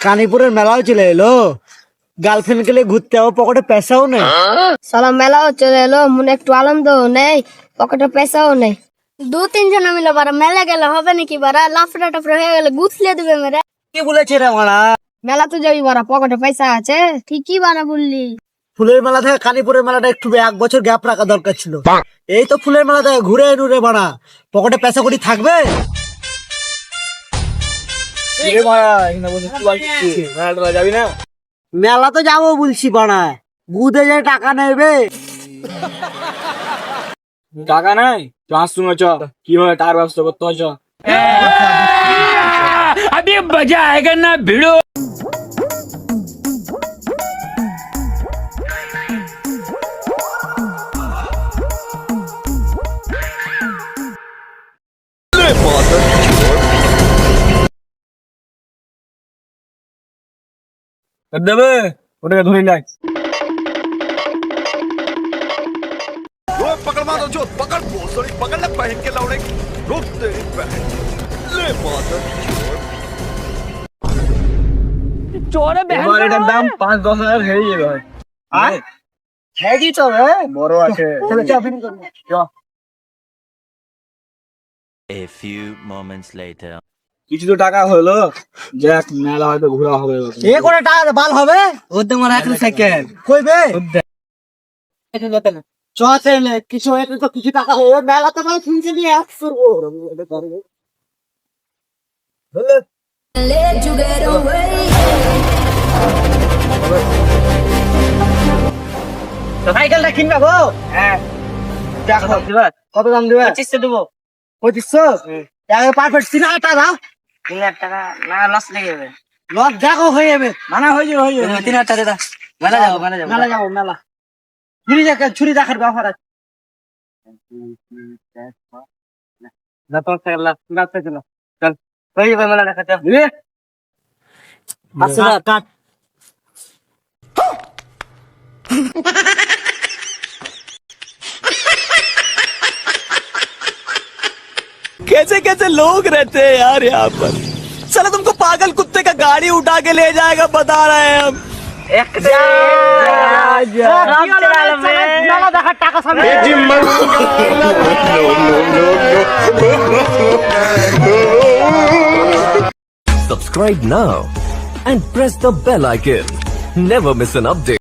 কানিপুরের মেলাও চলে এলো, গার্লফ্রেন্ড কে নিয়ে ঘুরতে যাবো, পকেটে পয়সাও নেই। সালা মেলাও চলে এলো, মনে একটু আনন্দও নেই, পকেটে পয়সাও নেই। 2-3 জন মিলে বারা মেলা গেলে হবে নাকি? বারা লাফড়া টাফড়া হয়ে গেলে গুছলে দেবে মেরে। কি বলেছে রে মারা? মেলা তো যাবি বারা, পকেটে পয়সা আছে। ঠিকই বারা বললি। ফুলের মেলা থেকে কানিপুরের মেলাটা একটু 1 বছর গ্যাপ রাখা দরকার ছিল। এই তো ফুলের মেলা থেকে ঘুরে এলু রে বাড়া, পকেটে পয়সা করি থাকবে? মেলা তো যাবো বলছি বাড়া, বুধে যে টাকা নেবে। টাকা নাই, চান্স শুনে চ কি হয় তার ব্যবস্থা করতে হয়। अभी मजा आएगा ना भिड़ो। দেবে ওটাকে ধরে নাই। पकड़ मारो जो पकड़ भोसड़ी पकड़ ले पहन के लौड़े रुक तेरी बहन ले मादर चोरे এবার এটার দাম 5-10 হাজার হয়ে যাবে ভাই। হ্যাঁ কি চল বড় আছে। A few moments later. কিছু তো টাকা হলো, যাক মেলা হয়তো ঘোরা হবে। এ করে টাকা বাল হবে ওতে মারা এক সেকেন্ড কইবে চলে কিছু একটু তো কিছু টাকা হবে, মেলা তো মানে শুনছি নিয়ে এক করবো সাইকেলটা কিনবা গো? হ্যাঁ দেখো কত দাম দিবে? 2500 দেবো। 2500 পারফেক্ট 3000 দাও। 3000 টাকা না লস লেগে যাবে। লস দেখো হয়ে যাবে, মানা হয়ে যাবে 3000 টাকা দে। মেলা যাবো মেলা ছুরি দেখার ব্যাপার আছে। চল হয়ে যাবে মেলা দেখাতে। আচ্ছা কাট। कैसे कैसे लोग रहते हैं यार यहाँ पर। चलो तुमको पागल कुत्ते का गाड़ी उठा के ले जाएगा, बता रहे हैं हम। মেলা দেখার টাকা সামনে Subscribe now and press the bell icon. Never miss an update.